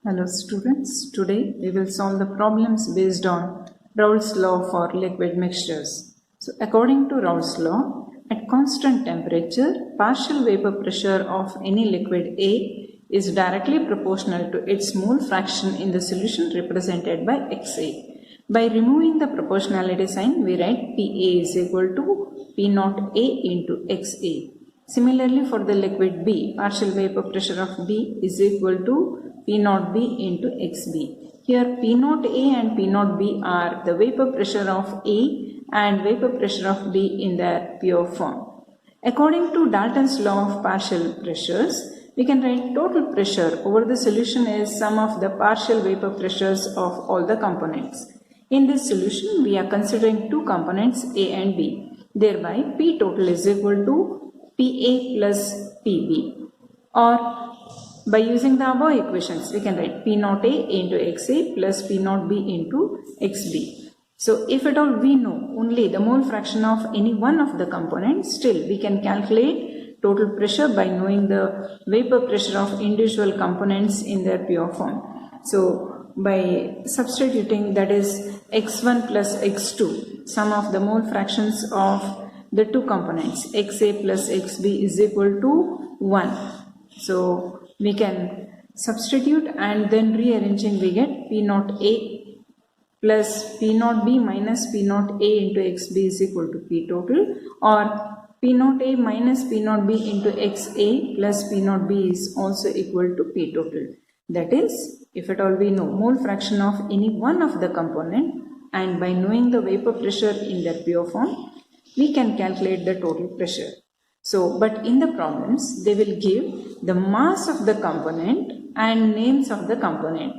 Hello students, today we will solve the problems based on Raoult's law for liquid mixtures. So according to Raoult's law, at constant temperature, partial vapor pressure of any liquid A is directly proportional to its mole fraction in the solution represented by XA. By removing the proportionality sign, we write PA is equal to P naught A into XA. Similarly, for the liquid B, partial vapor pressure of B is equal to P naught B into XB. Here P naught A and P naught B are the vapor pressure of A and vapor pressure of B in their pure form. According to Dalton's law of partial pressures, we can write total pressure over the solution is sum of the partial vapor pressures of all the components. In this solution, we are considering two components A and B. Thereby, P total is equal to PA plus PB. Or by using the above equations, we can write P naught A into XA plus P naught B into XB. So if at all we know only the mole fraction of any one of the components, still we can calculate total pressure by knowing the vapor pressure of individual components in their pure form. So by substituting, that is x1 plus x2, sum of the mole fractions of the two components XA plus XB is equal to 1. So we can substitute and then rearranging we get P naught A plus P naught B minus P naught A into XB is equal to P total, or P naught A minus P naught B into XA plus P naught B is also equal to P total. That is, if at all we know mole fraction of any one of the component, and by knowing the vapor pressure in their pure form, we can calculate the total pressure. So, but in the problems, they will give the mass of the component and names of the component.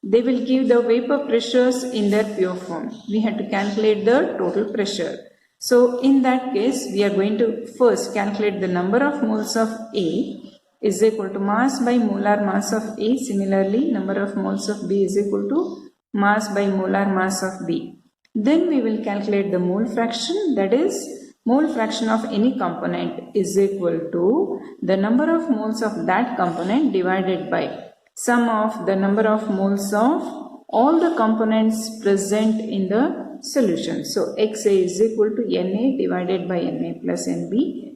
They will give the vapor pressures in their pure form. We have to calculate the total pressure. So, in that case, we are going to first calculate the number of moles of A is equal to mass by molar mass of A. Similarly, number of moles of B is equal to mass by molar mass of B. Then we will calculate the mole fraction, that is mole fraction of any component is equal to the number of moles of that component divided by sum of the number of moles of all the components present in the solution. So XA is equal to Na divided by Na plus Nb,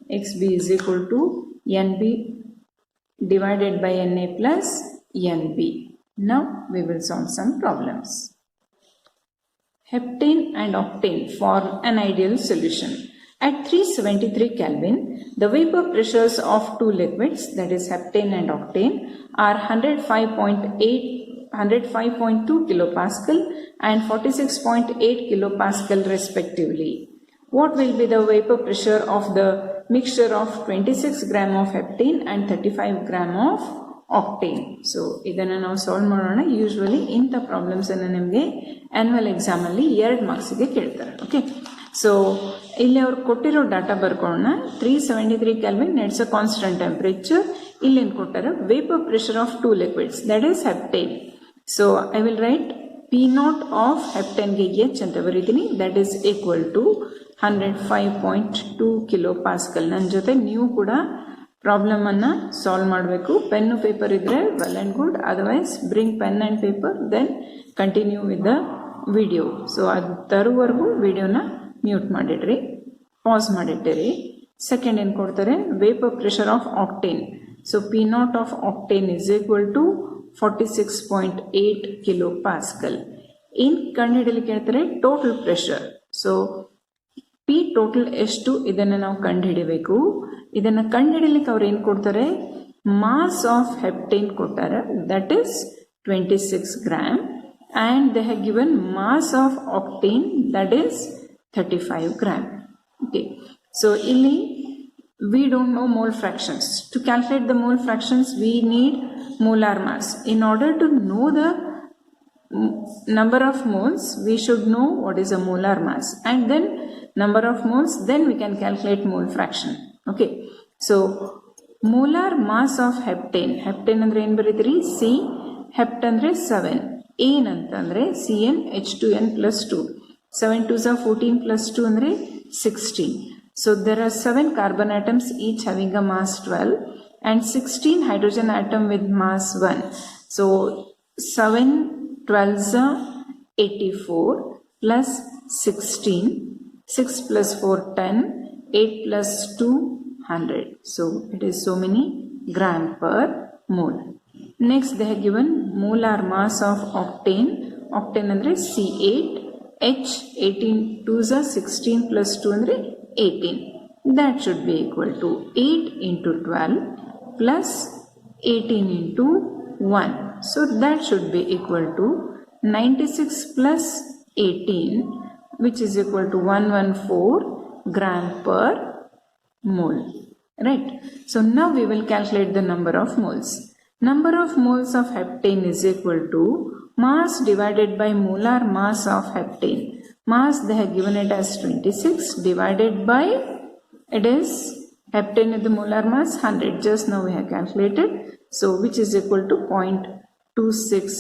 XB is equal to Nb divided by Na plus Nb. Now we will solve some problems. Heptane and octane form an ideal solution. At 373 Kelvin, the vapor pressures of two liquids, that is heptane and octane, are 105.2 kilopascal and 46.8 kilopascal respectively. What will be the vapor pressure of the mixture of 26 gram of heptane and 35 gram of octane? So ಇದನ್ನು ನಾವು solve ಮಾಡೋಣ. Usually ಇಂಥ problems ಅನ್ನು ನಿಮಗೆ annual exam ಅಲ್ಲಿ 2 ಮಾರ್ಕ್ಸ್ಗೆ ಕೇಳ್ತಾರೆ. Okay, so ಇಲ್ಲಿ ಅವ್ರು ಕೊಟ್ಟಿರೋ ಡಾಟಾ ಬರ್ಕೊಳ್ಳೋಣ. 373 kelvin, it's a constant temperature. ಇಲ್ಲಿ ಏನು ಕೊಟ್ಟಾರೆ? Vapour pressure of two liquids, that is heptane. So I will write P naught of ಹೆಪ್ಟೇನ್ಗೆ ಎಚ್ ಅಂತ ಬರೀತೀನಿ, that is equal to 105.2 kilo pascal. ನನ್ನ ಜೊತೆ ನೀವು ಕೂಡ ಪ್ರಾಬ್ಲಮ್ ಅನ್ನ ಸಾಲ್ವ್ ಮಾಡಬೇಕು. ಪೆನ್ನು ಪೇಪರ್ ಇದ್ರೆ well and good, otherwise bring pen and paper, then continue with the video. So ಅದು ತರುವವರೆಗೂ ವಿಡಿಯೋನ ಮ್ಯೂಟ್ ಮಾಡಿಡ್ರಿ, ಪಾಸ್ ಮಾಡಿಟ್ಟಿರಿ. ಸೆಕೆಂಡ್ ಏನು ಕೊಡ್ತಾರೆ? Vapour pressure of octane. So P naught of octane is equal to 46.8 kilo pascal. ಏನು ಕಂಡುಹಿಡಿಯಲಿಕ್ಕೆ ಹೇಳ್ತಾರೆ? Total pressure. So P total ಎಷ್ಟು ಇದನ್ನು ನಾವು ಕಂಡುಹಿಡಿಬೇಕು. ಇದನ್ನು ಕಂಡುಹಿಡಿಯಲಿಕ್ಕೆ ಅವ್ರು ಏನು ಕೊಡ್ತಾರೆ? ಮಾಸ್ ಆಫ್ ಹೆಪ್ಟೇನ್ ಕೊಟ್ಟಾರೆ, that is 26 gram, and they have given mass of octane, that is 35 gram. Okay, so illi we don't know mole fractions. To calculate the mole fractions, we need molar mass. In order to know the number of moles, we should know what is a molar mass, and then number of moles, then we can calculate mole fraction. Okay, so molar mass of heptane. Heptane andre ಏನು ಬರೀತೀರಿ? C, hept ಅಂದ್ರೆ 7, ಏನ್ ಅಂತಂದ್ರೆ CnH2n plus 2, 7 2s are 14 plus 2 ಅಂದ್ರೆ 16. So there are 7 carbon atoms each having a mass 12 and 16 hydrogen atom with mass 1. So 7 12s are 84 plus 16, 6 plus 4 10, 8 plus 2 100. So it is so many gram per mole. Next they have given molar mass of octane. Octane andre C8, H 18 2s are 16 plus 2 andre 18. That should be equal to 8 into 12 plus 18 into 1. So that should be equal to 96 plus 18, which is equal to 114 gram per mole. Right. So now we will calculate the number of moles. Number of moles of heptane is equal to mass divided by molar mass of heptane. Mass they have given it as 26 divided by, it is heptane with the molar mass 100. Just now we have calculated. So which is equal to 0.26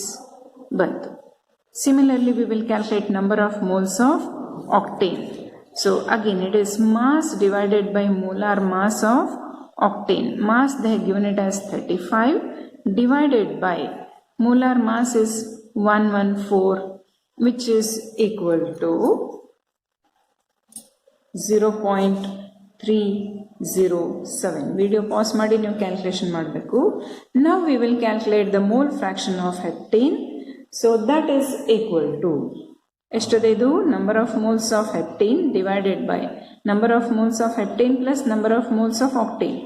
ಬಂತು. Similarly, we will calculate number of moles of octane. So again it is mass divided by molar mass of octane. Mass they have given it as 35 divided by molar mass is 114, which is equal to 0.307. Video pause ಮಾಡಿ ನೀವು calculation ಮಾಡಬೇಕು. Now we will calculate the mole fraction of heptane. So that is equal to ಎಷ್ಟಿದೆ ಇದು number of moles of heptane divided by number of moles of heptane plus number of moles of octane.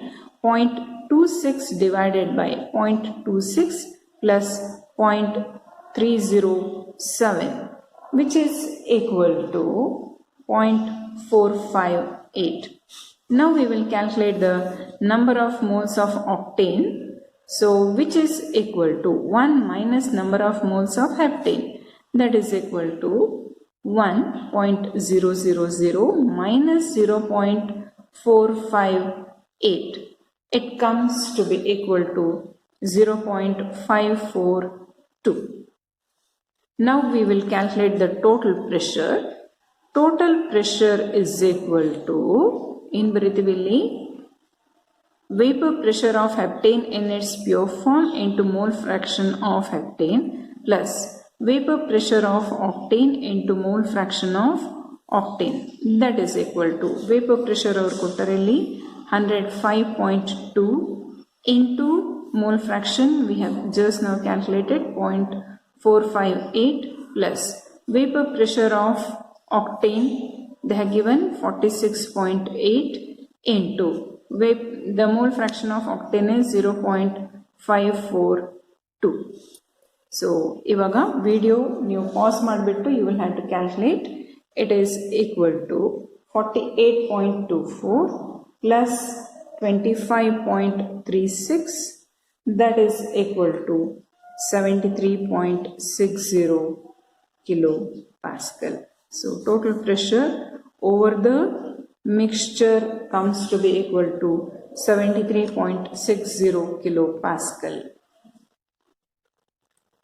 0.26 divided by 0.26 plus 0.307, which is equal to 0.458. Now we will calculate the number of moles of octane. So which is equal to 1 minus number of moles of heptane. That is equal to 1.000 minus 0.458. It comes to be equal to 0.542. Now we will calculate the total pressure. Total pressure is equal to, in baritivili, vapor pressure of heptane in its pure form into mole fraction of heptane plus vapor pressure of octane into mole fraction of octane. That is equal to vapor pressure over kottarilli 105.2 into mole fraction we have just now calculated 0.458 plus vapor pressure of octane they have given 46.8 into the mole fraction of octane is 0.542. So ivaga video ನೀವು pause ಮಾಡಿಬಿಟ್ಟು you will have to calculate. It is equal to 48.24 plus 25.36, that is equal to 73.60 kilopascal. So total pressure over the mixture comes to be equal to 73.60 kilopascal.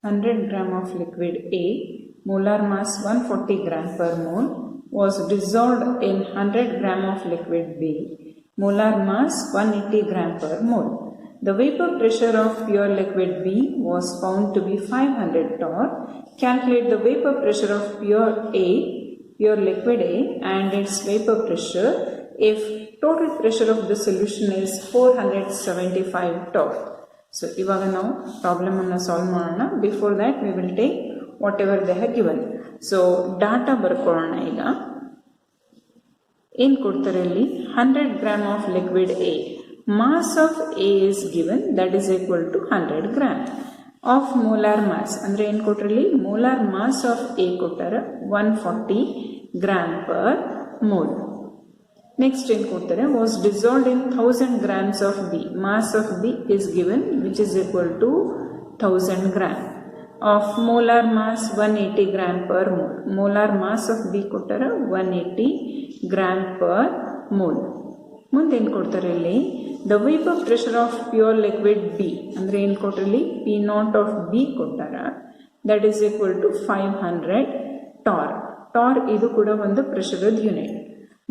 100 gram of liquid A, molar mass 140 gram per mole, was dissolved in 100 gram of liquid B, molar mass 180 gram per mole. The vapor pressure of pure liquid B was found to be 500 torr. Calculate the vapor pressure of pure liquid A and its vapor pressure if total pressure of the solution is 475 torr. So ivaga now problem anna solve ಮಾಡೋಣ. Before that we will take whatever they have given. So data ಬರ್ಕೊಳ್ಳೋಣ ಈಗ. ಏನು ಕೊಡ್ತಾರೆ ಇಲ್ಲಿ 100 gram of liquid A. Mass of A is given, that is equal to 100 gram of molar mass. ಅಂದ್ರೆ ಏನು ಕೊಟ್ಟರಲ್ಲಿ molar mass of A ಕೊಟ್ಟಾರ 140 gram per mole. Next in ಕೊಡ್ತಾರೆ was dissolved in 1000 grams of B. Mass of B is given, which is equal to 1000 gram of molar mass 180 gram per mole. Molar mass of B ಕೊಟ್ಟಾರ 180 gram per mole. ಮುಂದೆ ಏನು ಕೊಡ್ತಾರೆ ಇಲ್ಲಿ the vapor pressure of pure liquid B. ಅಂದ್ರೆ ಏನು ಕೊಟ್ಟರಲ್ಲಿ P naught of B ಕೊಟ್ಟಾರ, that is equal to 500 torr. torr ಇದು ಕೂಡ ಒಂದು pressure unit.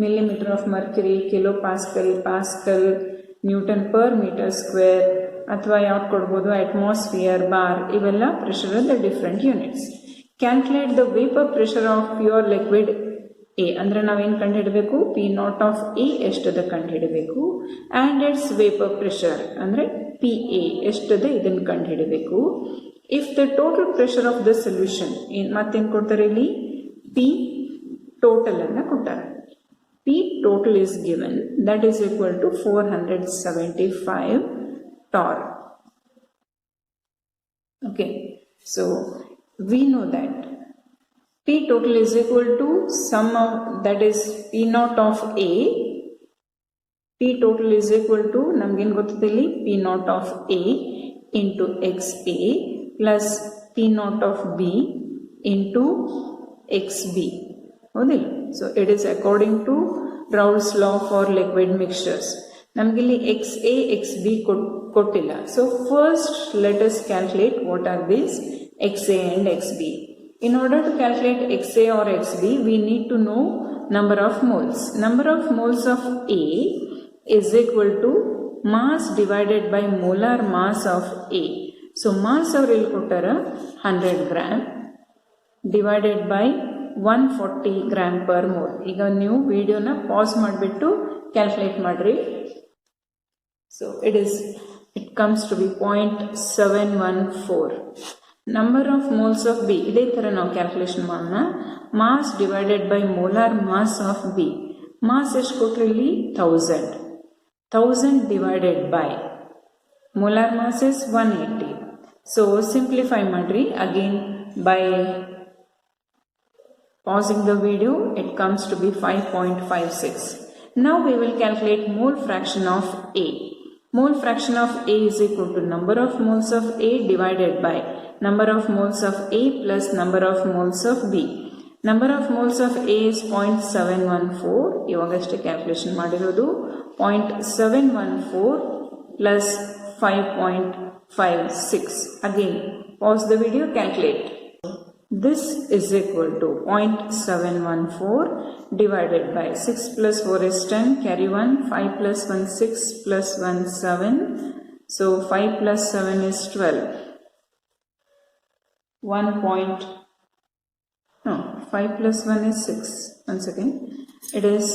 millimeter of mercury, kilopascal, pascal, Newton per meter square, ಅಥವಾ ಯಾವ್ದು ಕೊಡ್ಬೋದು, ಅಟ್ಮಾಸ್ಫಿಯರ್, ಬಾರ್, ಇವೆಲ್ಲ pressure the different units. Calculate the vapour pressure of pure liquid A ಅಂದ್ರೆ ನಾವೇನು ಕಂಡುಹಿಡಬೇಕು, ಪಿ ನಾಟ್ ಆಫ್ ಎ ಎಷ್ಟದ ಕಂಡುಹಿಡಬೇಕು, ಆ್ಯಂಡ್ ಇಟ್ಸ್ ವೇಪರ್ ಪ್ರೆಷರ್ ಅಂದ್ರೆ ಪಿ ಎ ಎಷ್ಟದ ಇದನ್ನು ಕಂಡುಹಿಡಬೇಕು. If the total pressure of the solution ಮತ್ತೇನು ಕೊಡ್ತಾರೆ ಇಲ್ಲಿ, ಪಿ ಟೋಟಲ್ ಅನ್ನ ಕೊಟ್ಟಾರೆ. P total is given, that is equal to 475 torr. Okay, so we know that P total is equal to sum of, that is P naught of A. P total is equal to ನಮಗೇನು ಗೊತ್ತಿದೆ ಇಲ್ಲಿ, P naught of A into XA plus P naught of B into XB. ಹೌದಿಲ್ಲ? So it is according to Raoult's law for liquid mixtures. ನಮಗಿಲ್ಲಿ XA XB ಕೊಟ್ಟಿಲ್ಲ. So first let us calculate what are these XA and XB. In order to calculate XA or XB, we need to know number of moles. Number of moles of A is equal to mass divided by molar mass of A. So mass ಅವರು ಇಲ್ಲಿ ಕೊಟ್ಟಾರ 100 gram divided by 140 gram per mole. ಈಗ ನೀವು ವಿಡಿಯೋನ pause ಮಾಡಿಬಿಟ್ಟು calculate ಮಾಡ್ರಿ. So it comes to be 0.714. Number of moles of B, ಇದೇ ಥರ ನಾವು ಕ್ಯಾಲ್ಕುಲೇಷನ್ ಮಾಡೋಣ. Mass divided by molar mass of B. Mass ಎಷ್ಟು ಕೊಟ್ರಿ ಇಲ್ಲಿ, 1000 divided by molar mass is 180. So simplify ಮಾಡ್ರಿ again by pausing the video. It comes to be 5.56. Now we will calculate mole fraction of A. Mole fraction of A is equal to number of moles of A divided by number of moles of A plus number of moles of B. Number of moles of A is 0.714. ಇವಗಷ್ಟೇ calculation ಮಾಡಿರೋದು. 0.714 plus 5.56. Again pause the video, calculate. This is equal to 0.714 divided by 6 plus 4 is 10, carry 1, 5 plus 1 6 plus 1 7, so 5 plus 7 is 12. 5 plus 1 is 6. Once again, it is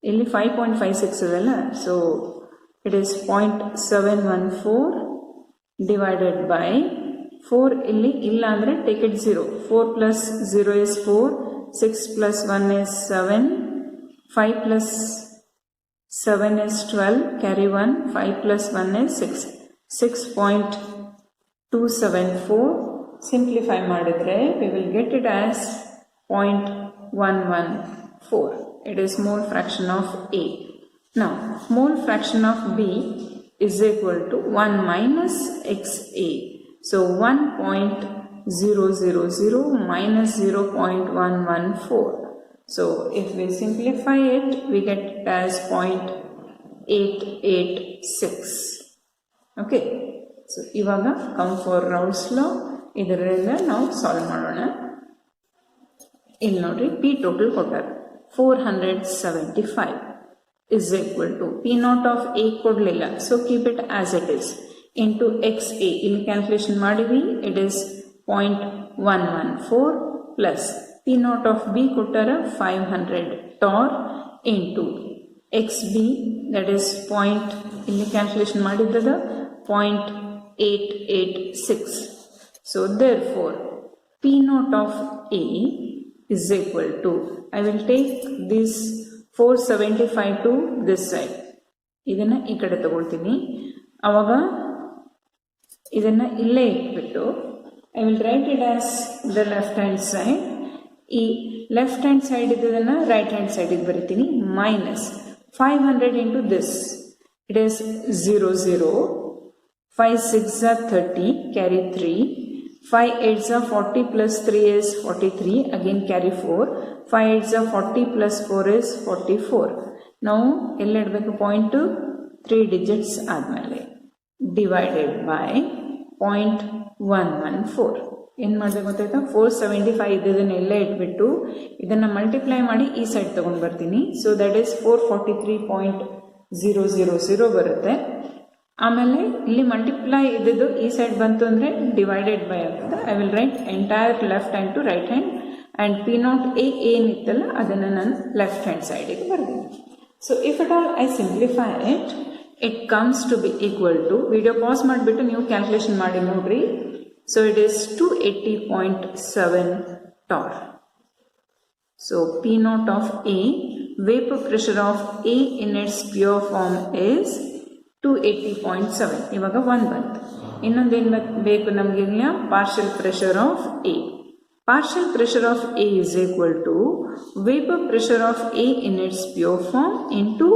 only 5.56 ಇದಲ್ಲ, so it is 0.714 divided by 4 ಇಲ್ಲಿ ಇಲ್ಲ ಅಂದ್ರೆ take it 0. 4 plus 0 is 4, 6 plus 1 is 7, 5 plus 7 is 12, carry 1, 5 plus 1 is 6, 6.274. Simplify ಮಾಡಿದ್ರೆ we will get it as 0.114. It is mole fraction of A. Now mole fraction of B is equal to 1 minus XA. So 1.000 minus 0.114. So if we simplify it, we get it as 0.886. Okay. So ivaga come for Raoult's law. ಇದರಿಂದ ನಾವು solve ಮಾಡೋಣ. ಇಲ್ಲಿ ನೋಡ್ರಿ, P total ಕೊಟ್ಟಾರ 475 is equal to P naught of A ಕೊಡ್ಲಿಲ್ಲ, so keep it as it is, into XA. ಇಲ್ಲಿ calculation ಮಾಡಿವಿ, it is 0.114 plus P naught of B ಕೊಟ್ಟಾರ 500 torr into XB, that is ಇಲ್ಲಿ calculation ಮಾಡಿದ್ರದ 0.886. So therefore P naught of A is equal to, I will take this 475 to this side, ಇದನ್ನ ಈ ಕಡೆ ತಗೊಳ್ತೀನಿ. ಅವಾಗ ಇದನ್ನ ಇಲ್ಲೇ ಇಟ್ಬಿಟ್ಟು I will write it as the left hand side. ಈ ಲೆಫ್ಟ್ ಹ್ಯಾಂಡ್ ಸೈಡ್ ಇದನ್ನ ರೈಟ್ ಹ್ಯಾಂಡ್ ಸೈಡ್ ಗೆ ಬರೀತೀನಿ. Minus 500 into this, it is 00, 5 6 are 30, carry 3, 5 8 are 40 plus 3 is 43, again carry 4, 5 8 are 40 plus 4 is 44. Now ಎಲ್ಲಿ ಇಡಬೇಕು point, 3 digits ಆದ್ಮೇಲೆ divided by 0.114. ಏನು ಮಾಡಬೇಕು ಗೊತ್ತಾಯ್ತಾ, 475 ಇದನ್ನ ಎಲ್ಲೇ ಇಟ್ಬಿಟ್ಟು ಇದನ್ನ ಮಲ್ಟಿಪ್ಲೈ ಮಾಡಿ ಈ ಸೈಡ್ ತಗೊಂಡು ಬರ್ತೀನಿ. ಸೊ ದಟ್ ಈಸ್ 443.000 ಬರುತ್ತೆ. ಆಮೇಲೆ ಇಲ್ಲಿ ಮಲ್ಟಿಪ್ಲೈ ಇದ್ದಿದ್ದು ಈ ಸೈಡ್ ಬಂತು ಅಂದರೆ ಡಿವೈಡೆಡ್ ಬೈ ಆಗ್ತದೆ. I will write entire left hand to right hand and P naught A ಏನಿತ್ತಲ್ಲ ಅದನ್ನು ನಾನು ಲೆಫ್ಟ್ ಹ್ಯಾಂಡ್ ಸೈಡಿಗೆ ಬರ್ತೀನಿ. So if it all I simplify it comes to be equal to, video pause ಮಾಡಿಬಿಟ್ಟು ನೀವು calculation ಮಾಡಿ ನೋಡ್ರಿ. So it is 280.7 torr. So P naught of A, vapor pressure of A in its pure form is 280.7. ಇವಾಗ 1 ಬಂತು. ಇನ್ನೊಂದೇನು ಬೇಕು ನಮಗೆ ಇಲ್ಲಿ partial pressure of A. Partial pressure of A is equal to vapor pressure of A in its pure form into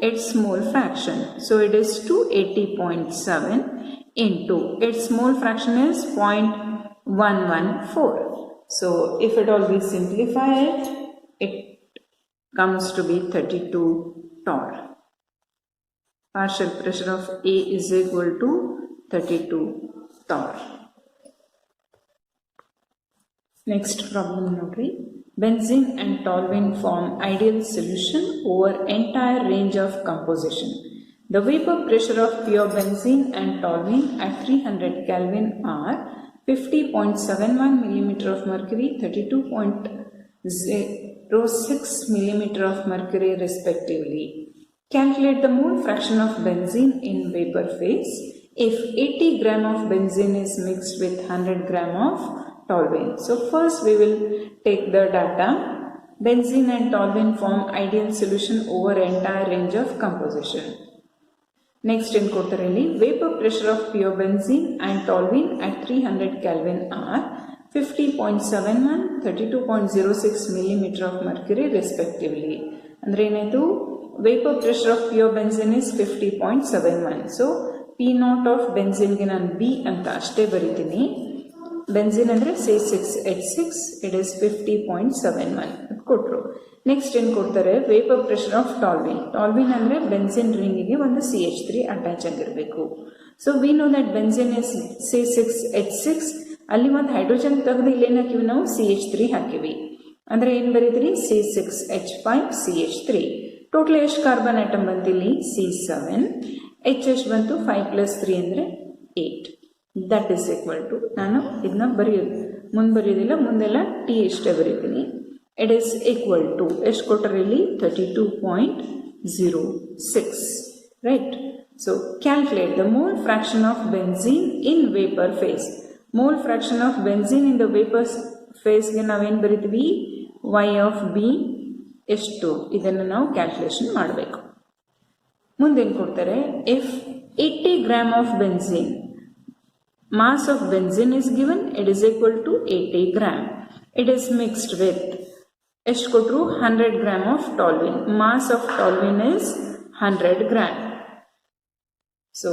its mole fraction. So it is 280.7 into its mole fraction is 0.114. So if at all we simplify it, it comes to be 32 torr. Partial pressure of A is equal to 32 torr. Next problem notary. Benzene and toluene form ideal solution over entire range of composition. The vapor pressure of pure benzene and toluene at 300 Kelvin are 50.71 mm of mercury, 32.06 mm of mercury respectively. Calculate the mole fraction of benzene in vapor phase if 80 gram of benzene is mixed with 100 gram of toluene. So first we will take the data. Benzene and toluene form ideal solution over entire range of composition. Next in ಕೊಡ್ತಾರಲ್ಲಿ vapor pressure of pure benzene and toluene at 300 Kelvin are 50.71, 32.06 mm of mercury respectively. ಅಂದ್ರೆ ಏನಾಯ್ತು, vapor pressure of pure benzene is 50.71. So P naught of benzene ಗೆ ನಾನು B ಅಂತ ಅಷ್ಟೇ ಬರಿತೀನಿ. Benzene ಅಂದರೆ C6H6, it is 50.71 ಕೊಟ್ಟರು. Next ಏನು ಕೊಡ್ತಾರೆ, vapour pressure of toluene. Toluene ಅಂದರೆ ಬೆನ್ಸಿನ್ ರಿಂಗಿಗೆ ಒಂದು CH3 ಅಟ್ಯಾಚ್ ಆಗಿರಬೇಕು. So we know that benzene is C6H6, ಅಲ್ಲಿ ಒಂದು ಹೈಡ್ರೋಜನ್ ತೆಗೆದು ಇಲ್ಲೇನು ಹಾಕಿವಿ ನಾವು, CH3 ಹಾಕಿವಿ. ಅಂದರೆ ಏನು ಬರೀತೀರಿ, C6H5CH3. ಟೋಟಲ್ ಎಷ್ಟು ಕಾರ್ಬನ್ ಆಟಮ್ ಬಂತಿಲ್ಲಿ, C7. H ಬಂತು 5 + 3 ಅಂದರೆ 8. ದಟ್ ಈಸ್ ಈಕ್ವಲ್ ಟು, ನಾನು ಇದನ್ನ ಬರೆಯೋದು ಮುಂದೆ ಬರೆಯೋದಿಲ್ಲ, ಮುಂದೆಲ್ಲ ಟಿ ಎಷ್ಟೇ ಬರೀತೀನಿ. ಇಟ್ ಈಸ್ ಈಕ್ವಲ್ ಟು ಎಷ್ಟು ಕೊಟ್ಟರೆ ಇಲ್ಲಿ 32.06, right. So calculate the mole fraction of benzene in vapour phase. Mole fraction of benzene in the vapour ಫೇಸ್ಗೆ ನಾವೇನು ಬರಿತೀವಿ, y ಆಫ್ ಬಿ ಎಷ್ಟು, ಇದನ್ನು ನಾವು ಕ್ಯಾಲ್ಕುಲೇಷನ್ ಮಾಡಬೇಕು. ಮುಂದೇನು ಕೊಡ್ತಾರೆ, if 80 gram of benzene, mass of benzene is given, it is equal to 80 gram. It is mixed with 100 gram of toluene. Mass of toluene is 100 gram. So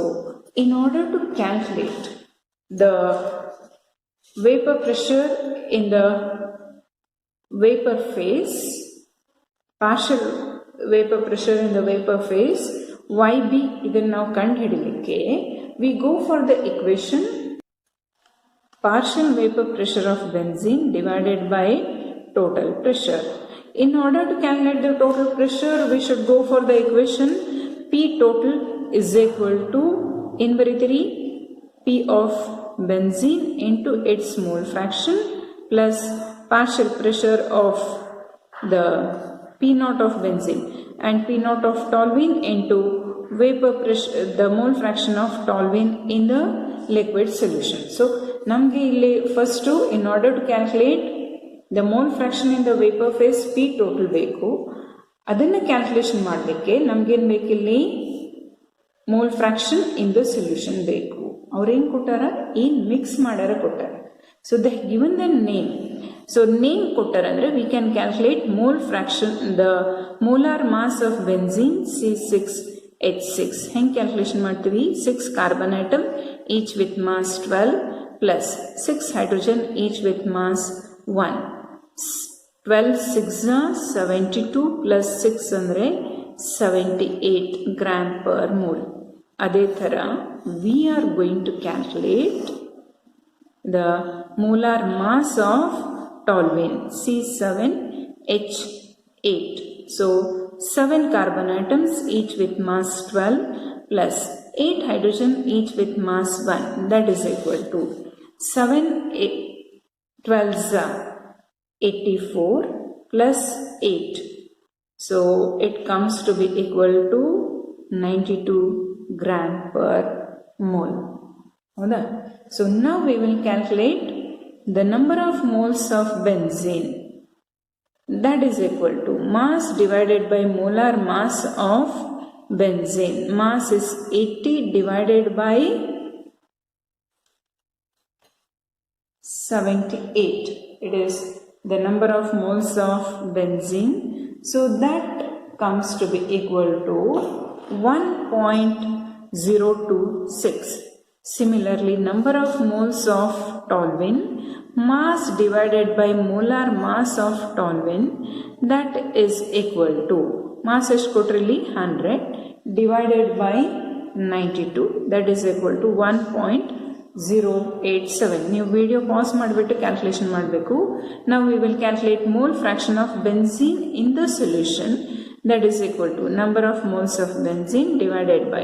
in order to calculate the vapor pressure in the vapor phase, partial vapor pressure in the vapor phase, YB ಇದನ್ನು ನಾವು ಕಂಡು ಹಿಡಿಲಿಕ್ಕೆ we go for the equation partial vapor pressure of benzene divided by total pressure. In order to calculate the total pressure, we should go for the equation P total is equal to, in baritiri, P of benzene into its mole fraction plus partial pressure of the P naught of benzene and P naught of toluene into vapor pressure, the mole fraction of toluene in the liquid solution. So ನಮಗೆ ಇಲ್ಲಿ first in order to calculate the mole fraction in the vapour phase P total ಬೇಕು. ಅದನ್ನು calculation ಮಾಡಲಿಕ್ಕೆ ನಮಗೇನು ಬೇಕಿಲ್ಲಿ, mole fraction in the solution ಬೇಕು. ಅವ್ರೇನು ಕೊಟ್ಟಾರ, ಏನು ಮಿಕ್ಸ್ ಮಾಡ್ಯಾರ ಕೊಟ್ಟಾರ. So the given the name. So name ಕೊಟ್ಟಾರಂದ್ರೆ we can calculate mole fraction, the molar mass of benzene C6H6. ಹೆಂಗೆ ಕ್ಯಾಲ್ಕುಲೇಷನ್ ಮಾಡ್ತೀವಿ, 6 carbon atom each with mass 12 plus 6 hydrogen each with mass 1. 12 6 72 plus 6 ಅಂದರೆ 78 gram per mole. ಅದೇ ಥರ we are going to calculate the molar mass of toluene C7H8. So 7 carbon atoms each with mass 12 plus 8 hydrogen each with mass 1, that is equal to 7 12s are 84 plus 8. So it comes to be equal to 92 gram per mole. So now we will calculate the number of moles of benzene. That is equal to mass divided by molar mass of benzene. Mass is 80 divided by 78. It is the number of moles of benzene. So that comes to be equal to 1.026. Similarly, number of moles of toluene, mass divided by molar mass of toluene, that is equal to mass is totally 100 divided by 92, that is equal to 1.087. New video pause madibittu calculation madbeku. Now we will calculate mole fraction of benzene in the solution, that is equal to number of moles of benzene divided by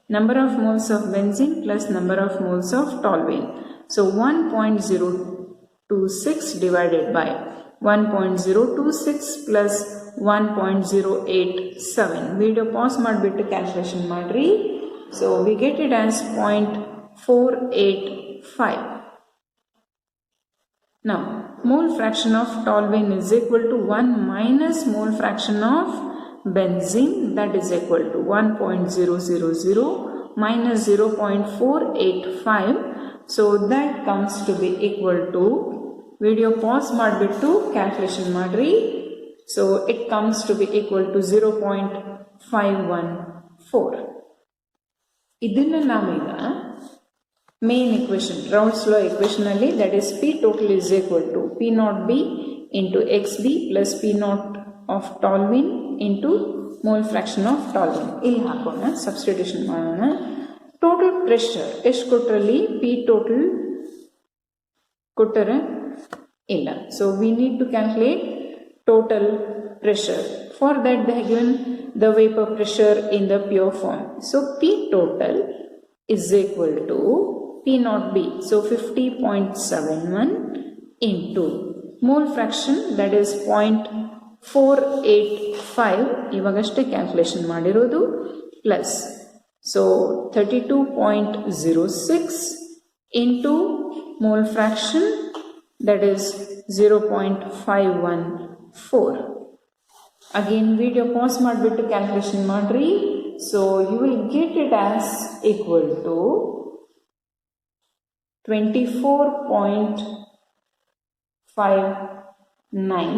number of moles of benzene plus number of moles of toluene. So 1.026 divided by 1.026 plus 1.087. Video pause madibittu calculation madri. So we get it as 0.485. Now mole fraction of toluene is equal to 1 minus mole fraction of benzene, that is equal to 1.000 minus 0.485. So that comes to be equal to, video pause madbittu calculation madri. So it comes to be equal to 0.514. Idinna naamiga main equation, Raoult's law equation alli, that is P total is equal to P naught B into XB plus P naught of toluene into mole fraction of toluene. Illi hakona substitution ಮಾಡೋಣ. Total pressure ಎಷ್ಟು ಕೊಟ್ಟರಲ್ಲಿ P total ಕೊಟ್ಟರೆ ಇಲ್ಲ. So we need to calculate total pressure. For that they have given the vapor pressure in the pure form. So P total is equal to P naught B, so 50.71 into mole fraction, that is 0.485 ಇವಗಷ್ಟೇ calculation ಮಾಡಿರೋದು, plus so 32.06 into mole fraction, that is 0.514. again video pause ಮಾಡಿಬಿಟ್ಟು calculation ಮಾಡ್ರಿ. So you will get it as equal to 24.59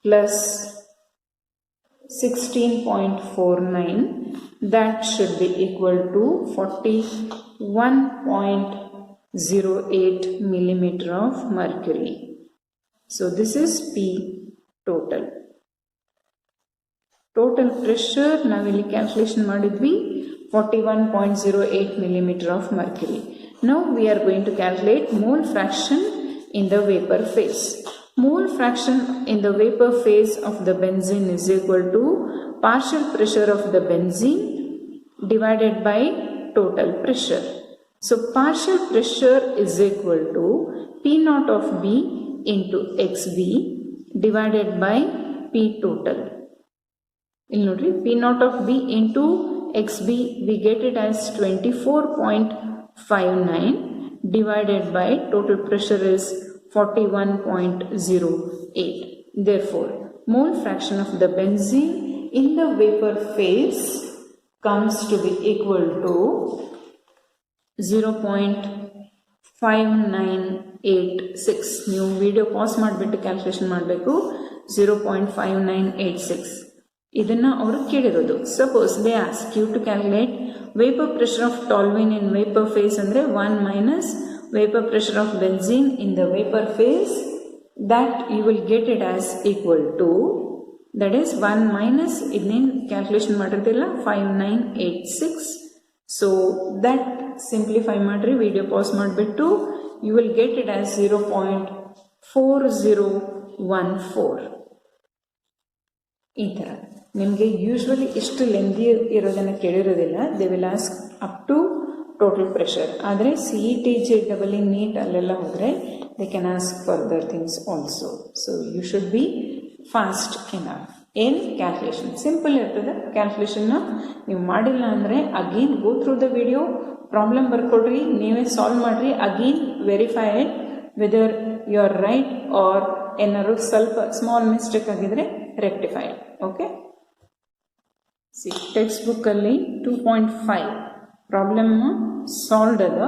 plus 16.49, that should be equal to 41.08 millimeter of mercury. So this is P total. Total pressure navilli calculation madidvi 41.08 millimeter of mercury. Now we are going to calculate mole fraction in the vapor phase. Mole fraction in the vapor phase of the benzene is equal to partial pressure of the benzene divided by total pressure. So partial pressure is equal to P naught of B into XB divided by P total. ಇಲ್ಲಿ ನೋಡ್ರಿ, P naught of B into XB, we get it as 24.59 divided by total pressure is 41.08. Therefore, mole fraction of the benzene in the vapor phase comes to be equal to 0.5986. ನೀವು video pause ಮಾಡಿಬಿಟ್ಟು calculation ಮಾಡಬೇಕು. 0.5986. ಇದನ್ನ ಅವರು ಕೇಳಿರೋದು. Suppose they ask you to calculate vapour pressure of toluene in vapor phase ಅಂದ್ರೆ 1 minus vapor pressure of benzene in the vapor phase, that you will get it as equal to, that is 1 minus ಇದನ್ನೇನು ಕ್ಯಾಲ್ಕುಲೇಷನ್ ಮಾಡಿರ್ತಿಲ್ಲ 5986. So that simplify ಮಾಡ್ರಿ, video pause ಮಾಡಿಬಿಟ್ಟು you will get it as 0.4014. ಈ ಥರ ನಿಮಗೆ usually ಇಷ್ಟು lengthy ಇರೋದನ್ನು ಕೇಳಿರೋದಿಲ್ಲ. They will ask up to total pressure. ಆದರೆ CET JEE ನೀಟ್ ಅಲ್ಲೆಲ್ಲ ಹೋದರೆ they can ask further things also. So you should be fast enough. ಏನು ಕ್ಯಾಲ್ಕುಲೇಷನ್ ಸಿಂಪಲ್ ಇರ್ತದೆ. ಕ್ಯಾಲ್ಕುಲೇಷನ್ನ ನೀವು ಮಾಡಿಲ್ಲ ಅಂದರೆ again go through the video, problem ಬರ್ಕೊಡ್ರಿ, ನೀವೇ ಸಾಲ್ವ್ ಮಾಡಿರಿ, again verify it whether you are right or ಏನಾದ್ರು ಸ್ವಲ್ಪ ಸ್ಮಾಲ್ ಮಿಸ್ಟೇಕ್ ಆಗಿದ್ರೆ ರೆಕ್ಟಿಫೈ ಇಟ್. ಓಕೆ, ಟೆಕ್ಸ್ಟ್ ಬುಕ್ಕಲ್ಲಿ 2.5 ಪ್ರಾಬ್ಲಮ್ ಸಾಲ್ವ್ಡ್ ಅದ.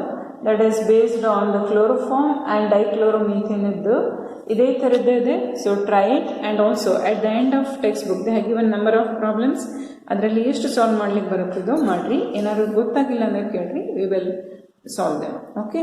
That is based on the chloroform and dichloromethane ಇದ್ದು ಇದೇ ಥರದ್ದೇ ಇದೆ. So try it and also at the end of text book they have given number of problems. ಅದರಲ್ಲಿ ಎಷ್ಟು solve ಮಾಡ್ಲಿಕ್ಕೆ ಬರುತ್ತದೋ ಮಾಡಿರಿ. ಏನಾದ್ರು ಗೊತ್ತಾಗಿಲ್ಲ ಅಂದರೆ ಕೇಳ್ರಿ, we will solve them. Okay.